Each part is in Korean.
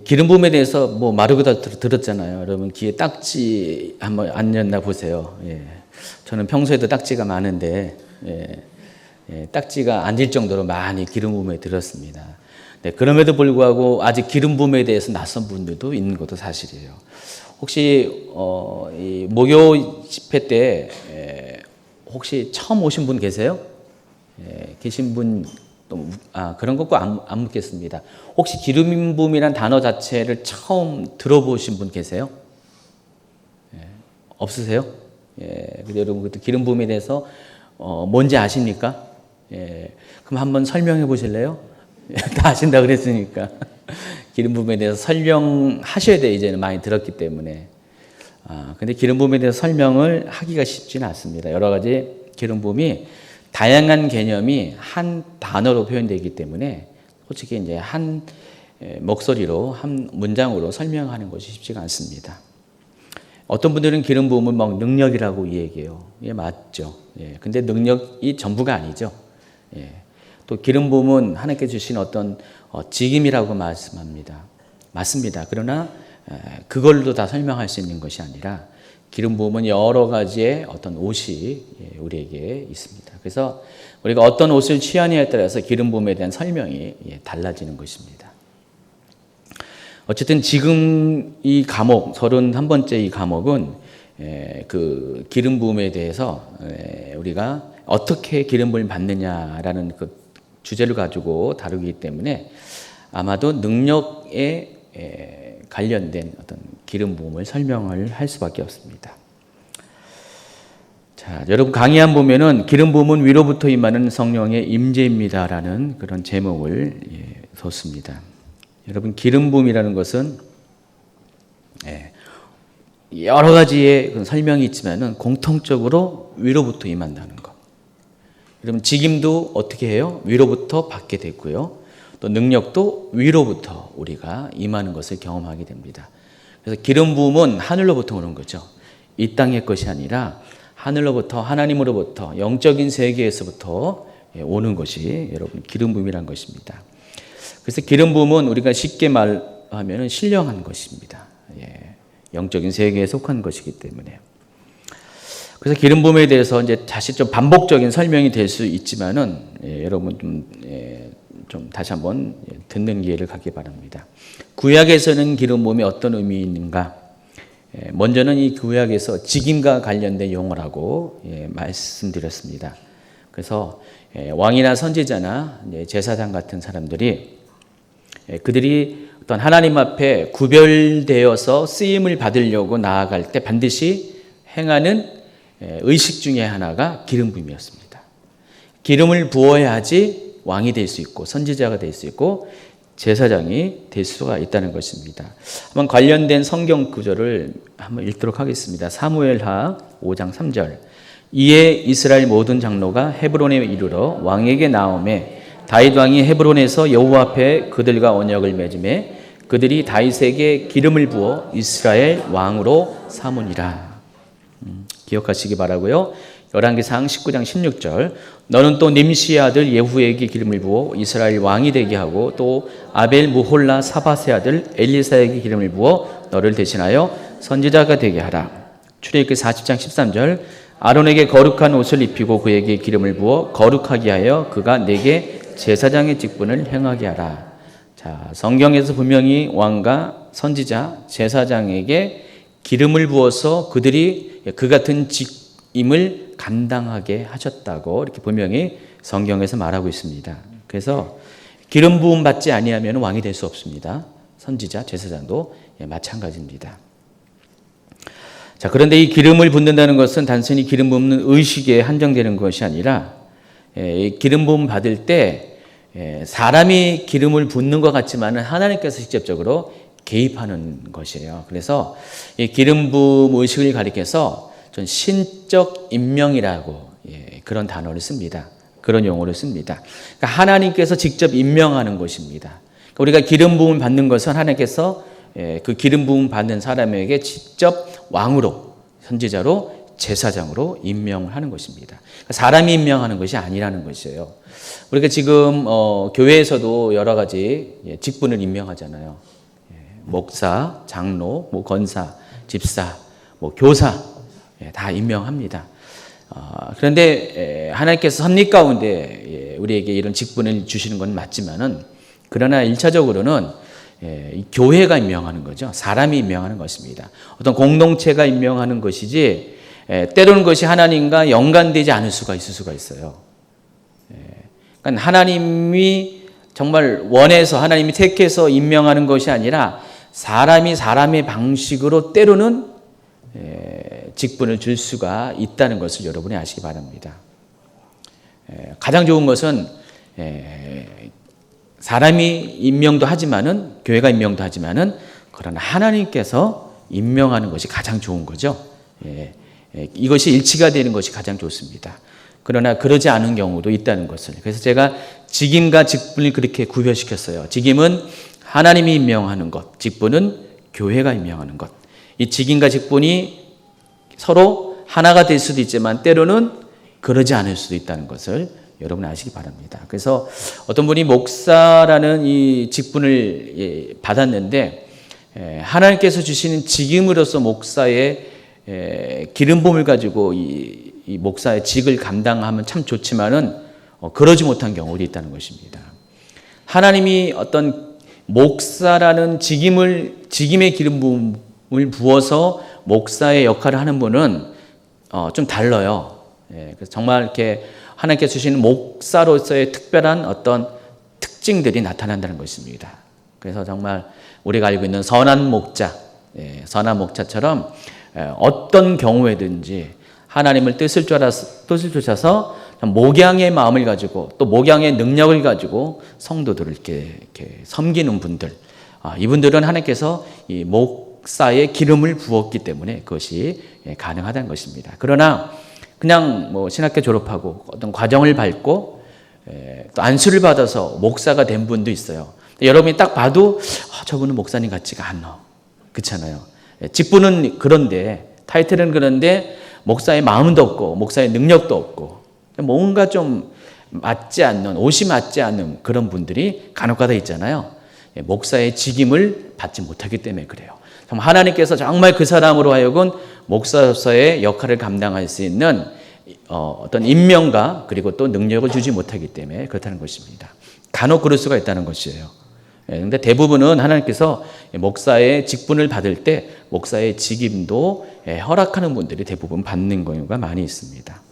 기름 부음에 대해서 뭐 마르고 다 들었잖아요. 여러분 귀에 딱지 한번 안 였나 보세요. 예. 저는 평소에도 딱지가 많은데 딱지가 앉을 정도로 많이 기름 부음에 들었습니다. 네, 그럼에도 불구하고 아직 기름 부음에 대해서 낯선 분들도 있는 것도 사실이에요. 혹시 이 목요 집회 때 혹시 처음 오신 분 계세요? 계신 분 그런 거 꼭 안 묻겠습니다. 혹시 기름 부음이란 단어 자체를 처음 들어보신 분 계세요? 없으세요? 근데 여러분 그때 기름 부음에 대해서 뭔지 아십니까? 그럼 한번 설명해 보실래요? 다 아신다 그랬으니까 기름 부음에 대해서 설명하셔야 돼요. 이제는 많이 들었기 때문에. 근데 기름 부음에 대해서 설명을 하기가 쉽지는 않습니다. 여러 가지 기름 부음이 다양한 개념이 한 단어로 표현되기 때문에 솔직히 이제 한 목소리로 한 문장으로 설명하는 것이 쉽지가 않습니다. 어떤 분들은 기름 부음을 막 능력이라고 얘기해요. 예, 맞죠. 근데 능력이 전부가 아니죠. 또 기름 부음은 하나님께 주신 어떤 직임이라고 말씀합니다. 맞습니다. 그러나 그걸로 다 설명할 수 있는 것이 아니라 기름 부음은 여러 가지의 어떤 옷이 우리에게 있습니다. 그래서 우리가 어떤 옷을 취하느냐에 따라서 기름 부음에 대한 설명이 달라지는 것입니다. 어쨌든 지금 이 과목 31번째 이 과목은 그 기름 부음에 대해서 우리가 어떻게 기름 부음을 받느냐라는 그 주제를 가지고 다루기 때문에 아마도 능력에 관련된 어떤 기름 부음을 설명을 할 수밖에 없습니다. 자, 여러분 강의 보면은 기름 부음은 위로부터 임하는 성령의 임재입니다라는 그런 제목을 뒀습니다. 여러분 기름 부음이라는 것은 여러 가지의 설명이 있지만은 공통적으로 위로부터 임한다는 것. 여러분 직임도 어떻게 해요? 위로부터 받게 되고요. 또 능력도 위로부터 우리가 임하는 것을 경험하게 됩니다. 그래서 기름 부음은 하늘로부터 오는 거죠. 이 땅의 것이 아니라 하늘로부터 하나님으로부터 영적인 세계에서부터 오는 것이 여러분 기름 부음이란 것입니다. 그래서 기름 부음은 우리가 쉽게 말하면 신령한 것입니다. 영적인 세계에 속한 것이기 때문에. 그래서 기름 부음에 대해서 이제 다시 좀 반복적인 설명이 될 수 있지만은 여러분 좀 다시 한번 듣는 기회를 갖기 바랍니다. 구약에서는 기름 부음이 어떤 의미 있는가? 먼저는 이 구약에서 직임과 관련된 용어라고 말씀드렸습니다. 그래서 왕이나 선지자나 제사장 같은 사람들이 그들이 어떤 하나님 앞에 구별되어서 쓰임을 받으려고 나아갈 때 반드시 행하는 의식 중에 하나가 기름 부음이었습니다. 기름을 부어야지 왕이 될 수 있고 선지자가 될 수 있고 제사장이 될 수가 있다는 것입니다. 한번 관련된 성경 구절을 한번 읽도록 하겠습니다. 사무엘하 5장 3절. 이에 이스라엘 모든 장로가 헤브론에 이르러 왕에게 나오매 다윗 왕이 헤브론에서 여호와 앞에 그들과 언약을 맺음에 그들이 다윗에게 기름을 부어 이스라엘 왕으로 삼으니라. 기억하시기 바라고요. 열왕기상 19장 16절. 너는 또 nim시의 아들 예후에게 기름을 부어 이스라엘 왕이 되게 하고 또 아벨 무홀라 사밧의 아들 엘리사에게 기름을 부어 너를 대신하여 선지자가 되게 하라. 출애굽기 40장 13절. 아론에게 거룩한 옷을 입히고 그에게 기름을 부어 거룩하게 하여 그가 내게 제사장의 직분을 행하게 하라. 자, 성경에서 분명히 왕과 선지자, 제사장에게 기름을 부어서 그들이 그 같은 직임을 감당하게 하셨다고 이렇게 분명히 성경에서 말하고 있습니다. 그래서 기름 부음 받지 아니하면 왕이 될 수 없습니다. 선지자, 제사장도 마찬가지입니다. 자, 그런데 이 기름을 붓는다는 것은 단순히 기름 붓는 의식에 한정되는 것이 아니라 기름 부음 받을 때 사람이 기름을 붓는 것 같지만 하나님께서 직접적으로 개입하는 것이에요. 그래서 이 기름 부음 의식을 가리켜서 전 신적 임명이라고 그런 단어를 씁니다. 그런 용어를 씁니다. 그러니까 하나님께서 직접 임명하는 것입니다. 그러니까 우리가 기름 부음을 받는 것은 하나님께서 그 기름 부음 받는 사람에게 직접 왕으로 선지자로 제사장으로 임명을 하는 것입니다. 사람이 임명하는 것이 아니라는 것이에요. 우리가 지금 교회에서도 여러 가지 직분을 임명하잖아요. 목사, 장로, 권사, 집사, 교사 다 임명합니다. 그런데 하나님께서 섭리 가운데 우리에게 이런 직분을 주시는 건 맞지만은, 그러나 1차적으로는 교회가 임명하는 거죠. 사람이 임명하는 것입니다. 어떤 공동체가 임명하는 것이지, 때로는 그것이 하나님과 연관되지 않을 수가 있을 수가 있어요. 그러니까 하나님이 정말 원해서, 하나님이 택해서 임명하는 것이 아니라 사람이 사람의 방식으로 때로는 직분을 줄 수가 있다는 것을 여러분이 아시기 바랍니다. 가장 좋은 것은 사람이 임명도 하지만은, 교회가 임명도 하지만은, 그러나 하나님께서 임명하는 것이 가장 좋은 거죠. 이것이 일치가 되는 것이 가장 좋습니다. 그러나 그러지 않은 경우도 있다는 것을, 그래서 제가 직임과 직분을 그렇게 구별시켰어요. 직임은 하나님이 임명하는 것, 직분은 교회가 임명하는 것. 이 직임과 직분이 서로 하나가 될 수도 있지만 때로는 그러지 않을 수도 있다는 것을 여러분 아시기 바랍니다. 그래서 어떤 분이 목사라는 이 직분을 받았는데, 하나님께서 주시는 직임으로서 목사의 기름 부음을 가지고 이 목사의 직을 감당하면 참 좋지만은 그러지 못한 경우도 있다는 것입니다. 하나님이 어떤 목사라는 직임의 기름 부음을 부어서 목사의 역할을 하는 분은 좀 달라요. 그래서 정말 이렇게 하나님께서 주시는 목사로서의 특별한 어떤 특징들이 나타난다는 것입니다. 그래서 정말 우리가 알고 있는 선한 목자, 선한 목자처럼 어떤 경우에든지 하나님을 뜻을 쫓아서 목양의 마음을 가지고 또 목양의 능력을 가지고 성도들을 이렇게 섬기는 분들, 이분들은 하나님께서 이 목사의 기름을 부었기 때문에 그것이 가능하다는 것입니다. 그러나 그냥 신학교 졸업하고 어떤 과정을 밟고 또 안수를 받아서 목사가 된 분도 있어요. 여러분이 딱 봐도 저분은 목사님 같지가 않아. 그렇잖아요. 직분은 그런데, 타이틀은 그런데 목사의 마음도 없고 목사의 능력도 없고 뭔가 좀 맞지 않는, 옷이 맞지 않는 그런 분들이 간혹가다 있잖아요. 목사의 직임을 받지 못하기 때문에 그래요. 하나님께서 정말 그 사람으로 하여금 목사로서의 역할을 감당할 수 있는 어떤 임명과 그리고 또 능력을 주지 못하기 때문에 그렇다는 것입니다. 간혹 그럴 수가 있다는 것이에요. 그런데 대부분은 하나님께서 목사의 직분을 받을 때 목사의 직임도 허락하는 분들이 대부분 받는 경우가 많이 있습니다.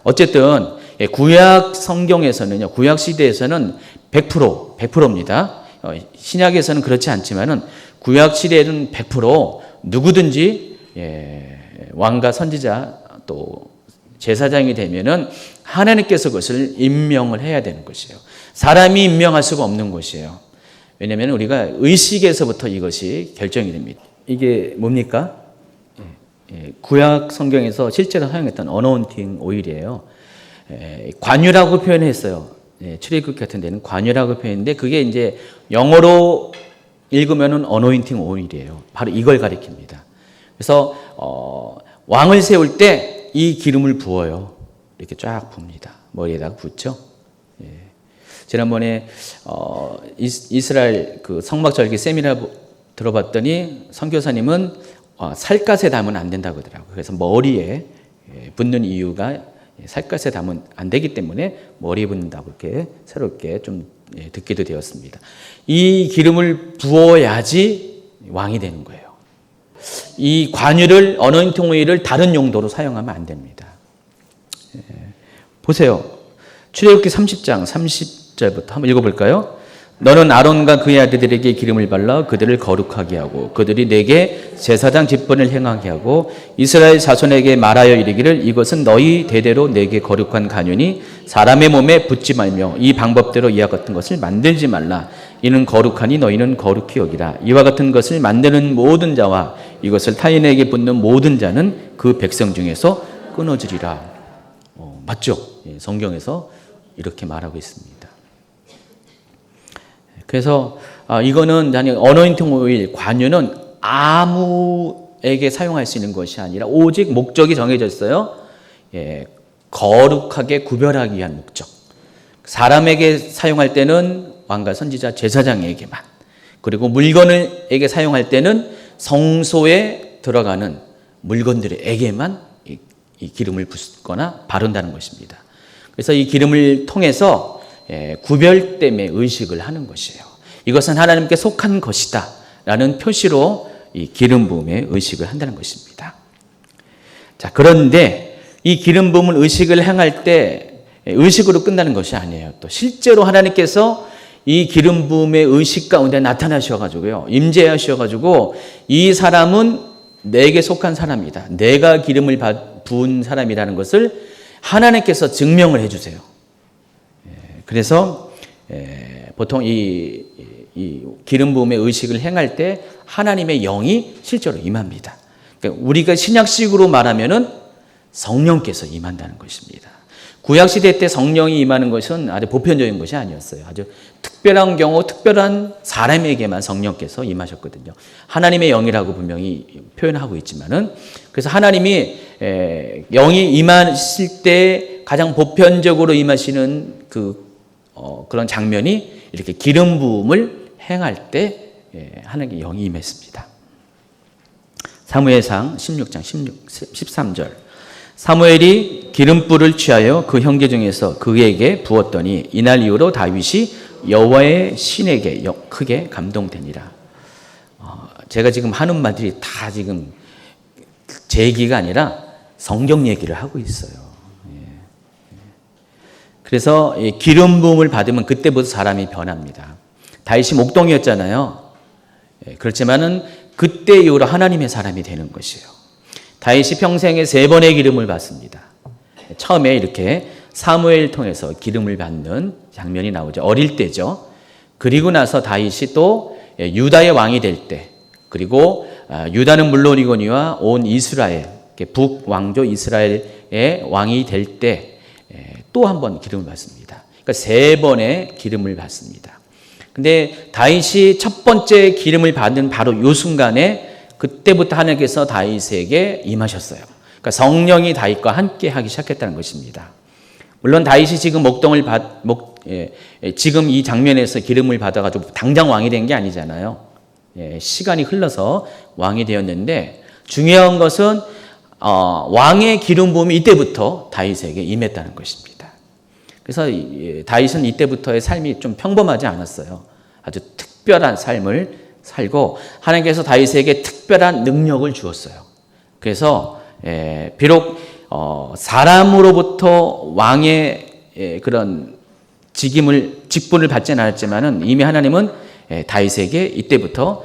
어쨌든 구약 성경에서는요, 구약 시대에서는 100%입니다. 신약에서는 그렇지 않지만은 구약 시대에는 100% 누구든지 왕과 선지자 또 제사장이 되면은 하나님께서 그것을 임명을 해야 되는 것이에요. 사람이 임명할 수가 없는 것이에요. 왜냐하면 우리가 의식에서부터 이것이 결정이 됩니다. 이게 뭡니까? 구약 성경에서 실제로 사용했던 어노인팅 오일이에요. 관유라고 표현했어요. 출애굽 같은 데는 관유라고 표현했는데 그게 이제 영어로 읽으면은 어노인팅 오일이에요. 바로 이걸 가리킵니다. 그래서 왕을 세울 때 이 기름을 부어요. 이렇게 쫙 붓니다. 머리에다가 붓죠. 지난번에 이스라엘 그 성막절기 세미나 들어봤더니 선교사님은 살갗에 담으면 안 된다고 하더라고요. 그래서 머리에 붓는 이유가 살갗에 담으면 안 되기 때문에 머리에 붓는다고 이렇게 새롭게 좀 듣기도 되었습니다. 이 기름을 부어야지 왕이 되는 거예요. 이 관유를, 어노인팅 오일을 다른 용도로 사용하면 안 됩니다. 보세요. 출애굽기 30장 30절부터 한번 읽어볼까요? 너는 아론과 그의 아들들에게 기름을 발라 그들을 거룩하게 하고 그들이 내게 제사장 직분을 행하게 하고 이스라엘 자손에게 말하여 이르기를 이것은 너희 대대로 내게 거룩한 간유니 사람의 몸에 붓지 말며 이 방법대로 이와 같은 것을 만들지 말라. 이는 거룩하니 너희는 거룩히 여기라. 이와 같은 것을 만드는 모든 자와 이것을 타인에게 붓는 모든 자는 그 백성 중에서 끊어지리라. 맞죠? 성경에서 이렇게 말하고 있습니다. 그래서 이거는 어노인팅 오일, 관유는 아무 누구에게 사용할 수 있는 것이 아니라 오직 목적이 정해져 있어요. 거룩하게 구별하기 위한 목적. 사람에게 사용할 때는 왕과 선지자, 제사장에게만, 그리고 물건에게 사용할 때는 성소에 들어가는 물건들에게만 이 기름을 붓거나 바른다는 것입니다. 그래서 이 기름을 통해서 구별됨의 의식을 하는 것이에요. 이것은 하나님께 속한 것이다 라는 표시로 이 기름 부음의 의식을 한다는 것입니다. 자, 그런데 이 기름 부음을 의식을 행할 때 의식으로 끝나는 것이 아니에요. 또 실제로 하나님께서 이 기름 부음의 의식 가운데 나타나셔가지고요, 임재하셔가지고 이 사람은 내게 속한 사람이다, 내가 기름을 부은 사람이라는 것을 하나님께서 증명을 해주세요. 그래서 보통 이 기름 부음의 의식을 행할 때 하나님의 영이 실제로 임합니다. 그러니까 우리가 신약식으로 말하면은 성령께서 임한다는 것입니다. 구약시대 때 성령이 임하는 것은 아주 보편적인 것이 아니었어요. 아주 특별한 경우, 특별한 사람에게만 성령께서 임하셨거든요. 하나님의 영이라고 분명히 표현하고 있지만은, 그래서 하나님이 영이 임하실 때 가장 보편적으로 임하시는 그런 장면이 이렇게 기름 부음을 행할 때 하나님의 영이 임했습니다. 사무엘상 16장 13절. 사무엘이 기름불을 취하여 그 형제 중에서 그에게 부었더니 이날 이후로 다윗이 여호와의 신에게 크게 감동되니라. 제가 지금 하는 말들이 다 지금 제 얘기가 아니라 성경 얘기를 하고 있어요. 그래서 기름 부음을 받으면 그때부터 사람이 변합니다. 다윗이 목동이었잖아요. 그렇지만은 그때 이후로 하나님의 사람이 되는 것이에요. 다윗이 평생에 3번의 기름을 받습니다. 처음에 이렇게 사무엘 통해서 기름을 받는 장면이 나오죠. 어릴 때죠. 그리고 나서 다윗이 또 유다의 왕이 될 때, 그리고 유다는 물론이거니와 온 이스라엘, 북왕조 이스라엘의 왕이 될 때 또 한 번 기름을 받습니다. 그러니까 3번의 기름을 받습니다. 근데 다윗이 첫 번째 기름을 받은 바로 이 순간에 그때부터 하나님께서 다윗에게 임하셨어요. 그러니까 성령이 다윗과 함께 하기 시작했다는 것입니다. 물론 다윗이 지금 지금 이 장면에서 기름을 받아가지고 당장 왕이 된 게 아니잖아요. 시간이 흘러서 왕이 되었는데, 중요한 것은 왕의 기름 부음이 이때부터 다윗에게 임했다는 것입니다. 그래서 다윗은 이때부터의 삶이 좀 평범하지 않았어요. 아주 특별한 삶을 살고 하나님께서 다윗에게 특별한 능력을 주었어요. 그래서 비록 사람으로부터 왕의 그런 직분을 받지는 않았지만은 이미 하나님은 다윗에게 이때부터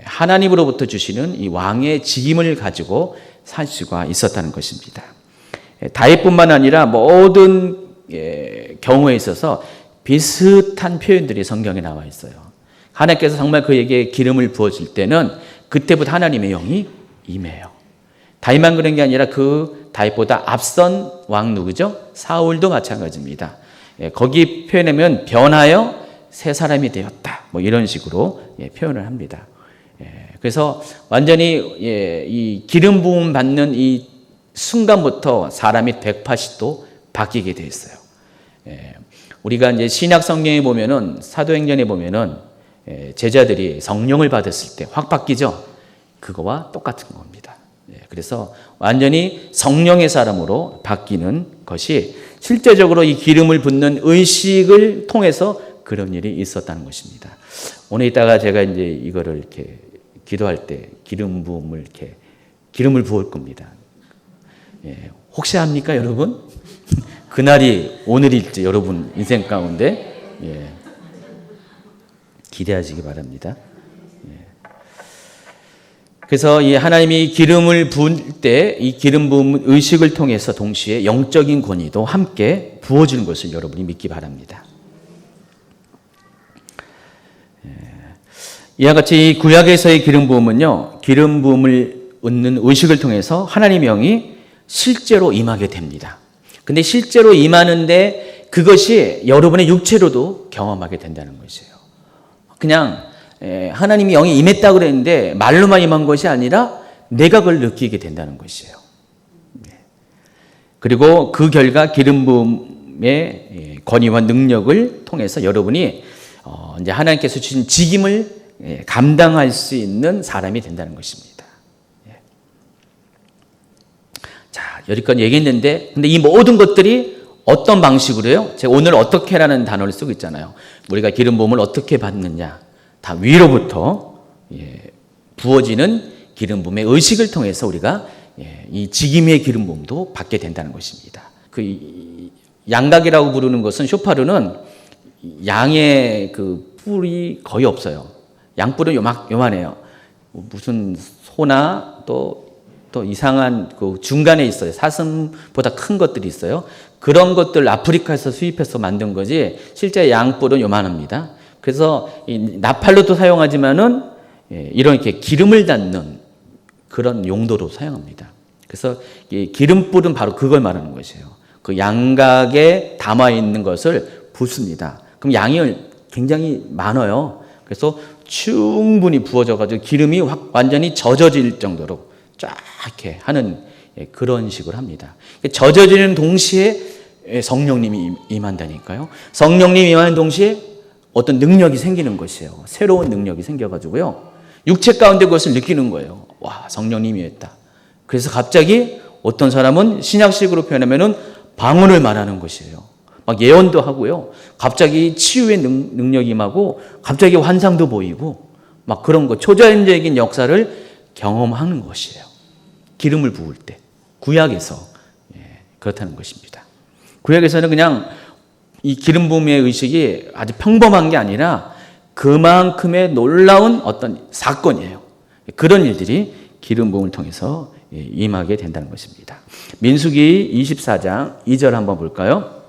하나님으로부터 주시는 이 왕의 직임을 가지고 살 수가 있었다는 것입니다. 다윗뿐만 아니라 모든 경우에 있어서 비슷한 표현들이 성경에 나와 있어요. 하나님께서 정말 그에게 기름을 부어줄 때는 그때부터 하나님의 영이 임해요. 다윗만 그런 게 아니라 그 다윗보다 앞선 왕 누구죠? 사울도 마찬가지입니다. 거기 표현하면 변하여 새 사람이 되었다, 뭐 이런 식으로 표현을 합니다. 그래서 완전히 이 기름 부음 받는 이 순간부터 사람이 180도 바뀌게 돼 있어요. 우리가 이제 신약 성경에 보면은, 사도행전에 보면은 제자들이 성령을 받았을 때 확 바뀌죠. 그거와 똑같은 겁니다. 그래서 완전히 성령의 사람으로 바뀌는 것이 실제적으로 이 기름을 붓는 의식을 통해서 그런 일이 있었다는 것입니다. 오늘 이따가 제가 이제 이거를 이렇게 기도할 때 기름 부음을 이렇게 기름을 부을 겁니다. 혹시 합니까, 여러분? 그날이 오늘일지 여러분 인생 가운데 기대하시기 바랍니다. 그래서 이 하나님이 기름을 부을 때 이 기름 부음 의식을 통해서 동시에 영적인 권위도 함께 부어주는 것을 여러분이 믿기 바랍니다. 이와 같이 구약에서의 기름 부음은요, 기름 부음을 얻는 의식을 통해서 하나님의 영이 실제로 임하게 됩니다. 근데 실제로 임하는데 그것이 여러분의 육체로도 경험하게 된다는 것이에요. 그냥 하나님이 영이 임했다고 그랬는데 말로만 임한 것이 아니라 내가 그걸 느끼게 된다는 것이에요. 그리고 그 결과 기름 부음의 권위와 능력을 통해서 여러분이 이제 하나님께서 주신 직임을 감당할 수 있는 사람이 된다는 것입니다. 자, 여기까지 얘기했는데, 근데 이 모든 것들이 어떤 방식으로요? 제가 오늘 어떻게라는 단어를 쓰고 있잖아요. 우리가 기름 부음을 어떻게 받느냐? 다 위로부터 부어지는 기름 부음의 의식을 통해서 우리가 이 직임의 기름 부음도 받게 된다는 것입니다. 그 양각이라고 부르는 것은 쇼파르는 양의 그 뿔이 거의 없어요. 양뿔은 요만해요. 무슨 소나 또 이상한 그 중간에 있어요. 사슴보다 큰 것들이 있어요. 그런 것들 아프리카에서 수입해서 만든 거지 실제 양뿔은 요만합니다. 그래서 이 나팔로도 사용하지만은 이렇게 기름을 닿는 그런 용도로 사용합니다. 그래서 이 기름불은 바로 그걸 말하는 것이에요. 그 양각에 담아 있는 것을 붓습니다. 그럼 양이 굉장히 많아요. 그래서 충분히 부어져 가지고 기름이 완전히 젖어질 정도로 쫙 이렇게 하는 그런 식으로 합니다. 젖어지는 동시에 성령님이 임한다니까요. 성령님이 임하는 동시에 어떤 능력이 생기는 것이에요. 새로운 능력이 생겨가지고요. 육체 가운데 그것을 느끼는 거예요. 와, 성령님이 했다. 그래서 갑자기 어떤 사람은 신약식으로 표현하면은 방언을 말하는 것이에요. 막 예언도 하고요. 갑자기 치유의 능력이 임하고 갑자기 환상도 보이고 막 그런 거 초자연적인 역사를 경험하는 것이에요. 기름을 부을 때. 구약에서 그렇다는 것입니다. 구약에서는 그냥 이 기름 부음의 의식이 아주 평범한 게 아니라 그만큼의 놀라운 어떤 사건이에요. 그런 일들이 기름 부음을 통해서 임하게 된다는 것입니다. 민수기 24장 2절 한번 볼까요?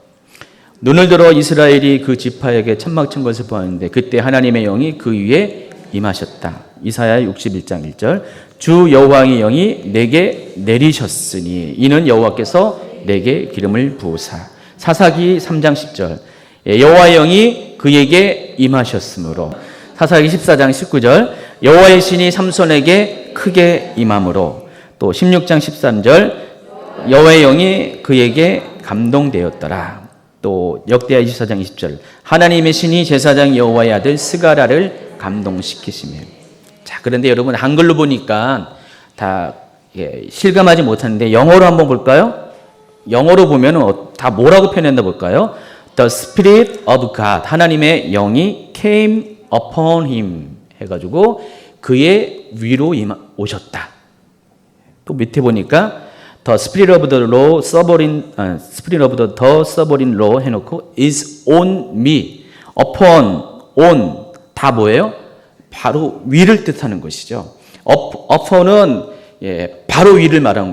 눈을 들어 이스라엘이 그 지파에게 천막 친 것을 보았는데 그때 하나님의 영이 그 위에 임하셨다. 이사야 61장 1절. 주 여호와의 영이 내게 내리셨으니 이는 여호와께서 내게 기름을 부으사. 사사기 3장 10절. 여호와의 영이 그에게 임하셨으므로. 사사기 14장 19절. 여호와의 신이 삼손에게 크게 임함으로. 또 16장 13절. 여호와의 영이 그에게 감동되었더라. 또 역대하 24장 20절. 하나님의 신이 제사장 여호와의 아들 스가랴를 감동시키시며. 자, 그런데 여러분 한글로 보니까 다 실감하지 못하는데 영어로 한번 볼까요? 영어로 보면 다 뭐라고 표현했나 볼까요? The Spirit of God, 하나님의 영이 came upon him 해가지고 그의 위로 오셨다. 또 밑에 보니까 The Spirit of the Law, Spirit of the Sovereign Law 해놓고 is on me, upon, on 다 뭐예요? 바로 위를 뜻하는 것이죠. upon은 바로 위를 말하는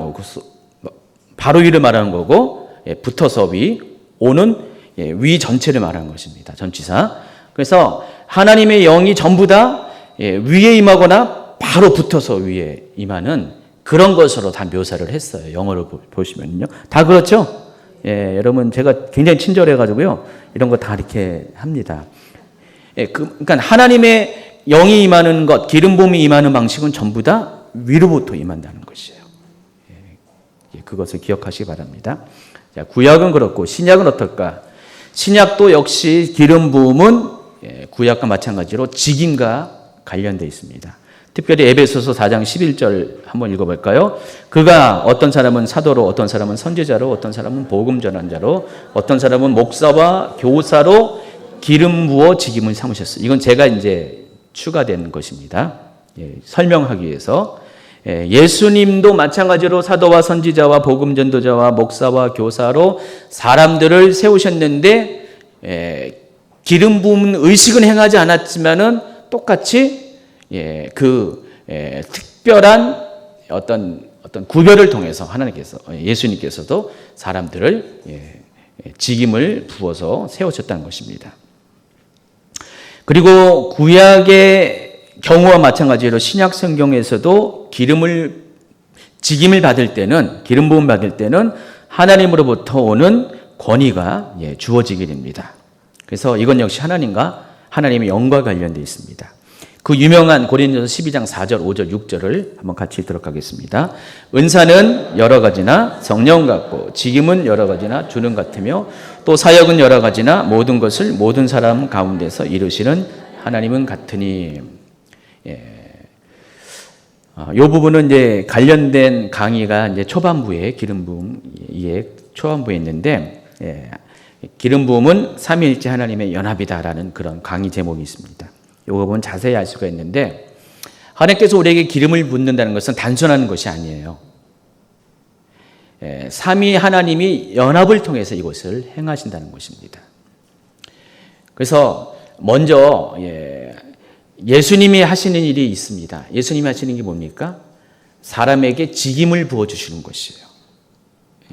거고, 붙어서 위, on은 위 전체를 말하는 것입니다. 전치사. 그래서 하나님의 영이 전부 다 위에 임하거나 바로 붙어서 위에 임하는 그런 것으로 다 묘사를 했어요. 영어로 보시면요. 다 그렇죠? 여러분 제가 굉장히 친절해가지고요. 이런 거 다 이렇게 합니다. 그러니까 하나님의 영이 임하는 것, 기름 부음이 임하는 방식은 전부 다 위로부터 임한다는 것이에요. 그것을 기억하시기 바랍니다. 자, 구약은 그렇고 신약은 어떨까? 신약도 역시 기름 부음은 구약과 마찬가지로 직임과 관련되어 있습니다. 특별히 에베소서 4장 11절 한번 읽어볼까요? 그가 어떤 사람은 사도로, 어떤 사람은 선지자로, 어떤 사람은 복음 전환자로, 어떤 사람은 목사와 교사로 기름 부어 직임을 삼으셨어요. 이건 제가 이제 추가된 것입니다. 설명하기 위해서. 예수님도 마찬가지로 사도와 선지자와 복음 전도자와 목사와 교사로 사람들을 세우셨는데 기름 부음 의식은 행하지 않았지만은 똑같이 특별한 어떤 구별을 통해서 하나님께서 예수님께서도 사람들을 직임을 부어서 세우셨다는 것입니다. 그리고 구약의 경우와 마찬가지로 신약 성경에서도 직임을 받을 때는, 기름 부음 받을 때는 하나님으로부터 오는 권위가 주어지게 됩니다. 그래서 이건 역시 하나님의 영과 관련되어 있습니다. 그 유명한 고린도서 12장 4절, 5절, 6절을 한번 같이 읽도록 하겠습니다. 은사는 여러 가지나 성령 같고 직임은 여러 가지나 주는 같으며 또 사역은 여러 가지나 모든 것을 모든 사람 가운데서 이루시는 하나님은 같으니. 이 부분은 이제 관련된 강의가 이제 초반부에 기름 부음에 초반부에 있는데, 기름 부음은 삼위일체 하나님의 연합이다라는 그런 강의 제목이 있습니다. 이 부분 자세히 알 수가 있는데, 하나님께서 우리에게 기름을 붓는다는 것은 단순한 것이 아니에요. 삼위 하나님이 연합을 통해서 이것을 행하신다는 것입니다. 그래서 먼저 예수님이 하시는 일이 있습니다. 예수님이 하시는 게 뭡니까? 사람에게 직임을 부어주시는 것이에요.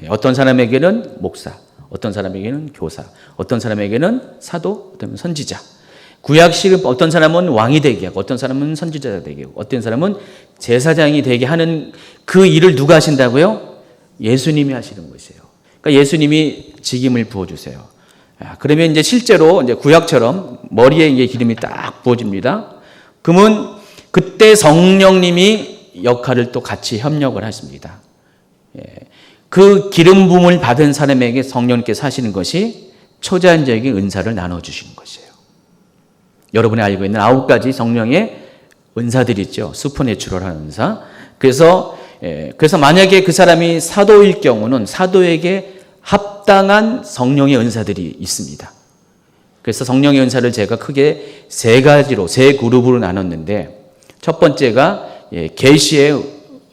어떤 사람에게는 목사, 어떤 사람에게는 교사, 어떤 사람에게는 사도, 어떤 선지자. 구약식은 어떤 사람은 왕이 되게 하고, 어떤 사람은 선지자가 되게 하고, 어떤 사람은 제사장이 되게 하는 그 일을 누가 하신다고요? 예수님이 하시는 것이에요. 그러니까 예수님이 직임을 부어주세요. 그러면 이제 실제로 이제 구약처럼 머리에 이제 기름이 딱 부어집니다. 그러면 그때 성령님이 역할을 또 같이 협력을 하십니다. 그 기름 부음을 받은 사람에게 성령님께서 하시는 것이 초자연적인 은사를 나눠주시는 것이에요. 여러분이 알고 있는 9가지 성령의 은사들이 있죠. 슈퍼내추럴한 은사. 그래서 만약에 그 사람이 사도일 경우는 사도에게 합당한 성령의 은사들이 있습니다. 그래서 성령의 은사를 제가 크게 세 그룹으로 나눴는데, 첫 번째가 계시의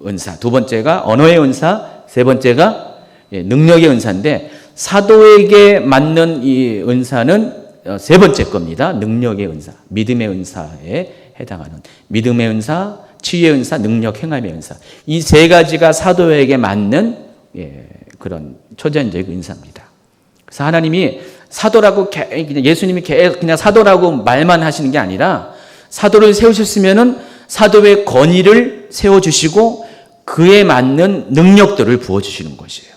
은사, 두 번째가 언어의 은사, 세 번째가 능력의 은사인데, 사도에게 맞는 이 은사는 세 번째 겁니다. 능력의 은사, 믿음의 은사에 해당하는 믿음의 은사, 치유의 은사, 능력 행함의 은사. 이 세 가지가 사도에게 맞는 그런 초자연적 은사입니다. 그래서 하나님이 사도라고 예수님이 그냥 사도라고 말만 하시는 게 아니라, 사도를 세우셨으면은 사도의 권위를 세워 주시고 그에 맞는 능력들을 부어 주시는 것이에요.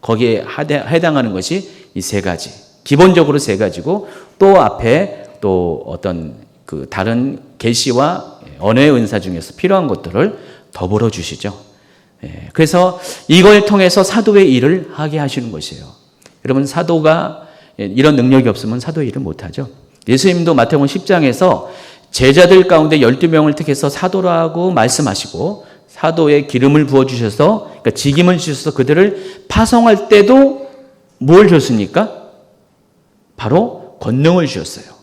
거기에 해당하는 것이 이 세 가지. 기본적으로 세 가지고, 또 앞에 또 어떤 그 다른 계시와 언어의 은사 중에서 필요한 것들을 더불어 주시죠. 그래서 이걸 통해서 사도의 일을 하게 하시는 것이에요. 여러분, 사도가 이런 능력이 없으면 사도의 일을 못하죠. 예수님도 마태복음 10장에서 제자들 가운데 12명을 택해서 사도라고 말씀하시고, 사도의 기름을 부어주셔서, 그러니까 직임을 주셔서 그들을 파송할 때도 뭘 줬습니까? 바로 권능을 주셨어요.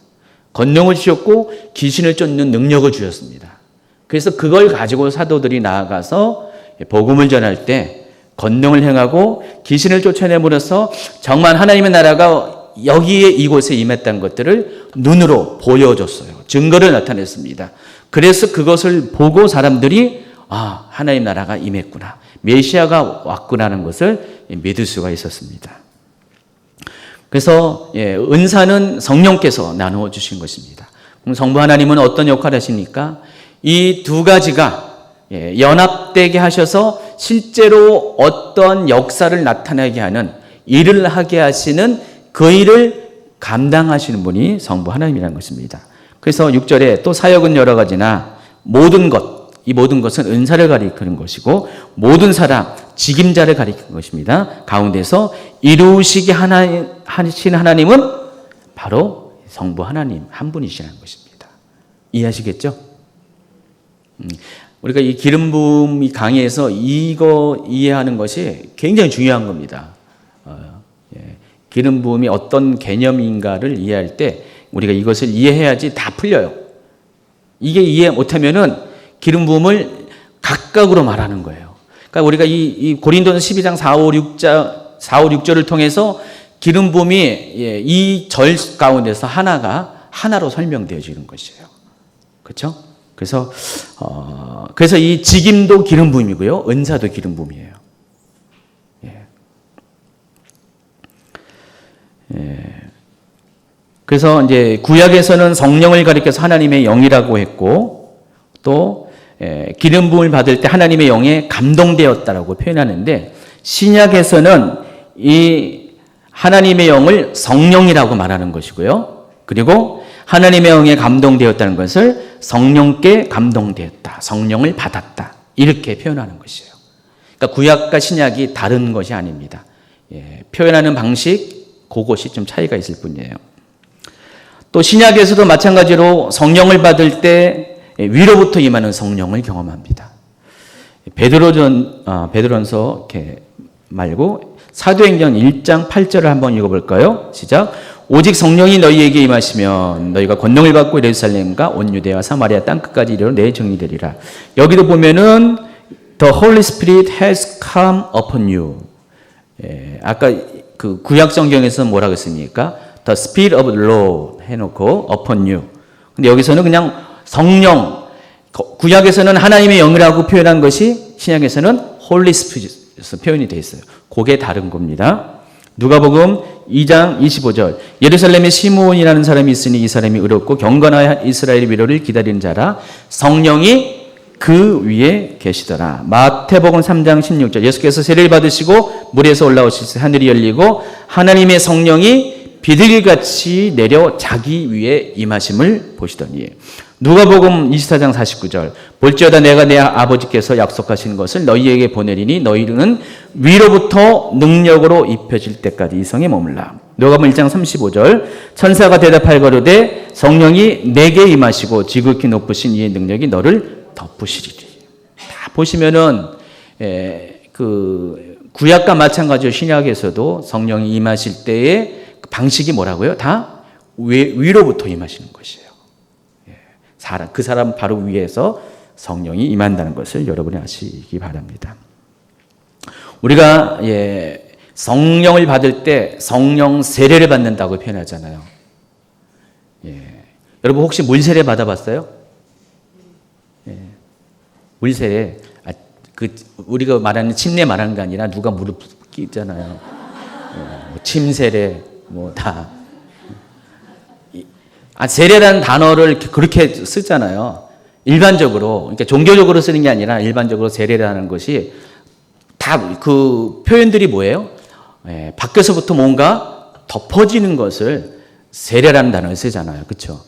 권능을 주셨고 귀신을 쫓는 능력을 주셨습니다. 그래서 그걸 가지고 사도들이 나아가서 복음을 전할 때 권능을 행하고 귀신을 쫓아내버려서 정말 하나님의 나라가 여기에 이곳에 임했다는 것들을 눈으로 보여줬어요. 증거를 나타냈습니다. 그래서 그것을 보고 사람들이 하나님 나라가 임했구나, 메시아가 왔구나라는 것을 믿을 수가 있었습니다. 그래서 은사는 성령께서 나누어 주신 것입니다. 그럼 성부 하나님은 어떤 역할을 하십니까? 이 두 가지가 연합되게 하셔서 실제로 어떤 역사를 나타나게 하는 일을 하게 하시는 그 일을 감당하시는 분이 성부 하나님이라는 것입니다. 그래서 6절에 또 사역은 여러 가지나 모든 것, 이 모든 것은 은사를 가리키는 것이고 모든 사람, 직임자를 가리키는 것입니다. 가운데서 이루시게 하신 하나님은 바로 성부 하나님 한 분이시라는 것입니다. 이해하시겠죠? 우리가 이 기름 부음이 강의에서 이거 이해하는 것이 굉장히 중요한 겁니다. 기름 부음이 어떤 개념인가를 이해할 때 우리가 이것을 이해해야지 다 풀려요. 이게 이해 못하면은 기름 부음을 각각으로 말하는 거예요. 그러니까 우리가 이 고린도서 12장 4, 5, 6절을 통해서 기름 부음이 이 절 가운데서 하나로 설명되어지는 것이에요. 그렇죠? 그래서 이 직임도 기름 부음이고요, 은사도 기름 부음이에요. 그래서 이제 구약에서는 성령을 가리켜서 하나님의 영이라고 했고, 또 기름 부음을 받을 때 하나님의 영에 감동되었다라고 표현하는데, 신약에서는 이 하나님의 영을 성령이라고 말하는 것이고요. 그리고 하나님의 영에 감동되었다는 것을 성령께 감동되었다, 성령을 받았다, 이렇게 표현하는 것이에요. 그러니까 구약과 신약이 다른 것이 아닙니다. 표현하는 방식, 그것이 좀 차이가 있을 뿐이에요. 또 신약에서도 마찬가지로 성령을 받을 때 위로부터 임하는 성령을 경험합니다. 베드로전서 이렇게 말고 사도행전 1장 8절을 한번 읽어볼까요? 시작. 오직 성령이 너희에게 임하시면 너희가 권능을 받고 예루살렘과 온 유대와 사마리아 땅끝까지 이르러 내 증인이 되리라. 여기도 보면은 The Holy Spirit has come upon you. 아까 그 구약 성경에서 뭐라고 했습니까? The Spirit of the Lord 해놓고 upon you. 근데 여기서는 그냥 성령, 구약에서는 하나님의 영이라고 표현한 것이 신약에서는 Holy Spirit 표현이 되어 있어요. 그게 다른 겁니다. 누가복음 2장 25절. 예루살렘에 시므온이라는 사람이 있으니 이 사람이 의롭고 경건하여 이스라엘의 위로를 기다리는 자라. 성령이 그 위에 계시더라. 마태복음 3장 16절. 예수께서 세례를 받으시고 물에서 올라오실 때 하늘이 열리고 하나님의 성령이 비둘기같이 내려 자기 위에 임하심을 보시더니. 누가복음 24장 49절. 볼지어다 내가 내 아버지께서 약속하신 것을 너희에게 보내리니 너희는 위로부터 능력으로 입혀질 때까지 이 성에 머물라. 누가복음 1장 35절. 천사가 대답하거르되 성령이 내게 임하시고 지극히 높으신 이의 능력이 너를 덮으시리니. 다 보시면은 그 구약과 마찬가지로 신약에서도 성령이 임하실 때의 그 방식이 뭐라고요? 다 위로부터 임하시는 것이에요. 그 사람 바로 위에서 성령이 임한다는 것을 여러분이 아시기 바랍니다. 우리가 성령을 받을 때 성령 세례를 받는다고 표현하잖아요. 여러분 혹시 물세례 받아봤어요? 물세례, 우리가 말하는 침례 말하는 게 아니라 누가 물을 끼잖아요. 침세례 다. 세례라는 단어를 그렇게 쓰잖아요. 일반적으로, 그러니까 종교적으로 쓰는 게 아니라 일반적으로 세례라는 것이 다 그 표현들이 뭐예요? 밖에서부터 뭔가 덮어지는 것을 세례라는 단어를 쓰잖아요. 그렇죠?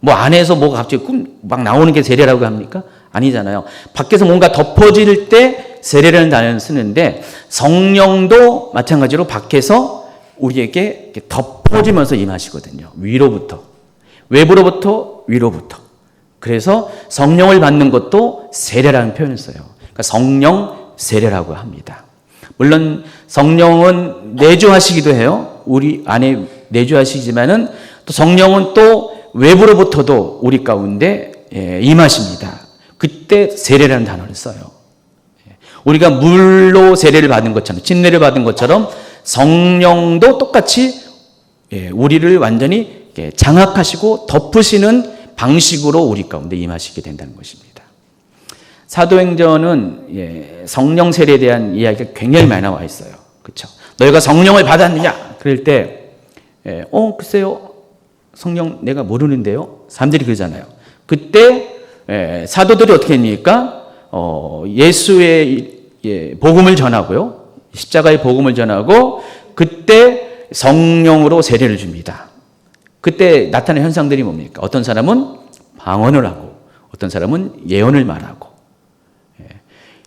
뭐 안에서 뭐가 갑자기 막 나오는 게 세례라고 합니까? 아니잖아요. 밖에서 뭔가 덮어질 때 세례라는 단어를 쓰는데 성령도 마찬가지로 밖에서 우리에게 덮어지면서 임하시거든요. 위로부터. 외부로부터 위로부터. 그래서 성령을 받는 것도 세례라는 표현을 써요. 그러니까 성령 세례라고 합니다. 물론 성령은 내주하시기도 해요. 우리 안에 내주하시지만은 또 성령은 또 외부로부터도 우리 가운데 임하십니다. 그때 세례라는 단어를 써요. 우리가 물로 세례를 받은 것처럼, 침례를 받은 것처럼 성령도 똑같이 우리를 완전히 장악하시고 덮으시는 방식으로 우리 가운데 임하시게 된다는 것입니다. 사도행전은 성령 세례에 대한 이야기가 굉장히 많이 나와 있어요. 그렇죠? 너희가 성령을 받았느냐? 그럴 때 글쎄요. 성령 내가 모르는데요. 사람들이 그러잖아요. 그때 사도들이 어떻게 합니까? 예수의 복음을 전하고요. 십자가의 복음을 전하고 그때 성령으로 세례를 줍니다. 그때 나타나는 현상들이 뭡니까? 어떤 사람은 방언을 하고 어떤 사람은 예언을 말하고.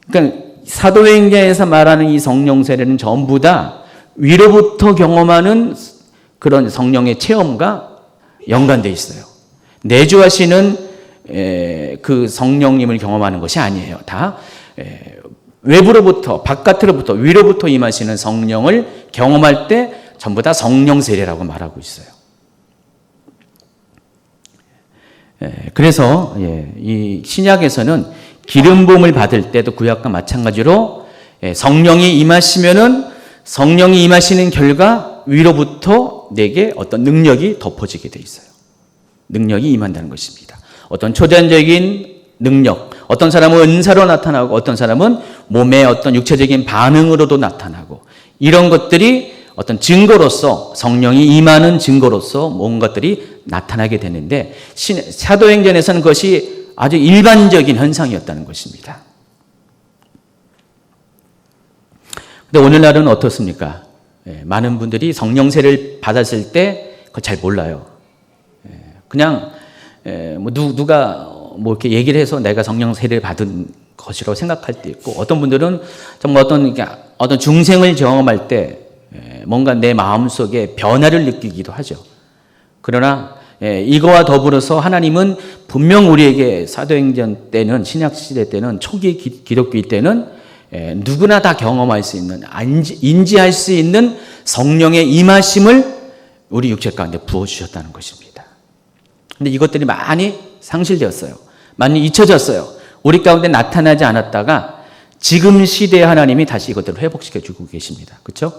그러니까 사도행전에서 말하는 이 성령 세례는 전부 다 위로부터 경험하는 그런 성령의 체험과 연관되어 있어요. 내주하시는 그 성령님을 경험하는 것이 아니에요. 다 외부로부터 바깥으로부터 위로부터 임하시는 성령을 경험할 때 전부 다 성령 세례라고 말하고 있어요. 그래서 이 신약에서는 기름 부음을 받을 때도 구약과 마찬가지로 성령이 임하시면은 성령이 임하시는 결과 위로부터 내게 어떤 능력이 덮어지게 돼 있어요. 능력이 임한다는 것입니다. 어떤 초자연적인 능력, 어떤 사람은 은사로 나타나고 어떤 사람은 몸의 어떤 육체적인 반응으로도 나타나고 이런 것들이 어떤 증거로서 성령이 임하는 증거로서 뭔 것들이 나타나게 되는데 사도행전에서는 그것이 아주 일반적인 현상이었다는 것입니다. 근데 오늘날은 어떻습니까? 많은 분들이 성령 세례를 받았을 때 그걸 잘 몰라요. 그냥 뭐 누가 뭐 이렇게 얘기를 해서 내가 성령 세례를 받은 것이라고 생각할 때 있고, 어떤 분들은 정말 어떤 중생을 경험할 때 뭔가 내 마음속에 변화를 느끼기도 하죠. 그러나 이거와 더불어서 하나님은 분명 우리에게 사도행전 때는, 신약시대 때는, 초기 기독교 때는 누구나 다 경험할 수 있는, 인지할 수 있는 성령의 임하심을 우리 육체 가운데 부어주셨다는 것입니다. 근데 이것들이 많이 상실되었어요. 많이 잊혀졌어요. 우리 가운데 나타나지 않았다가 지금 시대에 하나님이 다시 이것들을 회복시켜주고 계십니다. 그렇죠?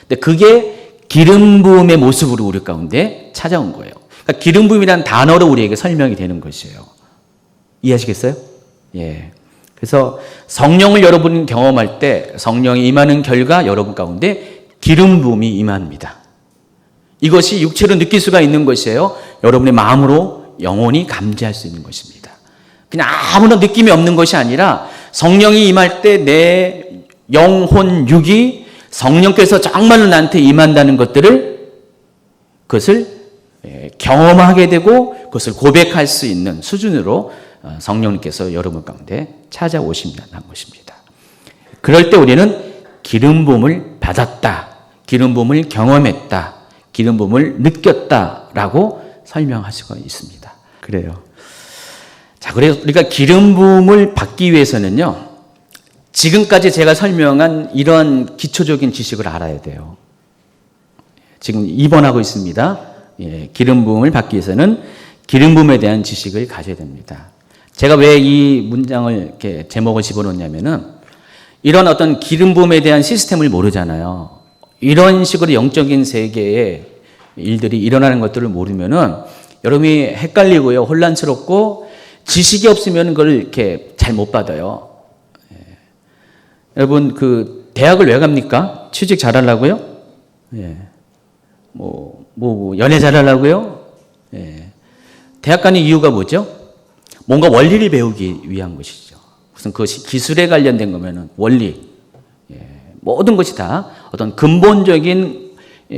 근데 그게 기름 부음의 모습으로 우리 가운데 찾아온 거예요. 그러니까 기름 부음이라는 단어로 우리에게 설명이 되는 것이에요. 이해하시겠어요? 예. 그래서 성령을 여러분 경험할 때 성령이 임하는 결과 여러분 가운데 기름 부음이 임합니다. 이것이 육체로 느낄 수가 있는 것이에요. 여러분의 마음으로 영원히 감지할 수 있는 것입니다. 그냥 아무런 느낌이 없는 것이 아니라 성령이 임할 때 내 영혼, 육이 성령께서 정말로 나한테 임한다는 그것을 경험하게 되고 그것을 고백할 수 있는 수준으로 성령님께서 여러분 가운데 찾아오신다는 것입니다. 그럴 때 우리는 기름 부음을 받았다, 기름 부음을 경험했다, 기름 부음을 느꼈다라고 설명할 수가 있습니다. 그래요. 자, 그래서 우리가 기름 부음을 받기 위해서는요, 지금까지 제가 설명한 이런 기초적인 지식을 알아야 돼요. 지금 2번 하고 있습니다. 기름 부음을 받기 위해서는 기름 부음에 대한 지식을 가져야 됩니다. 제가 왜 이 문장을 이렇게 제목을 집어넣냐면은, 이런 어떤 기름 부음에 대한 시스템을 모르잖아요. 이런 식으로 영적인 세계에 일들이 일어나는 것들을 모르면은 여러분이 헷갈리고요, 혼란스럽고, 지식이 없으면 그걸 이렇게 잘 못 받아요. 여러분, 그 대학을 왜 갑니까? 취직 잘하려고요? 연애 잘하려고요? 대학 가는 이유가 뭐죠? 뭔가 원리를 배우기 위한 것이죠. 무슨 그것이 기술에 관련된 거면은 원리, 모든 것이 다 어떤 근본적인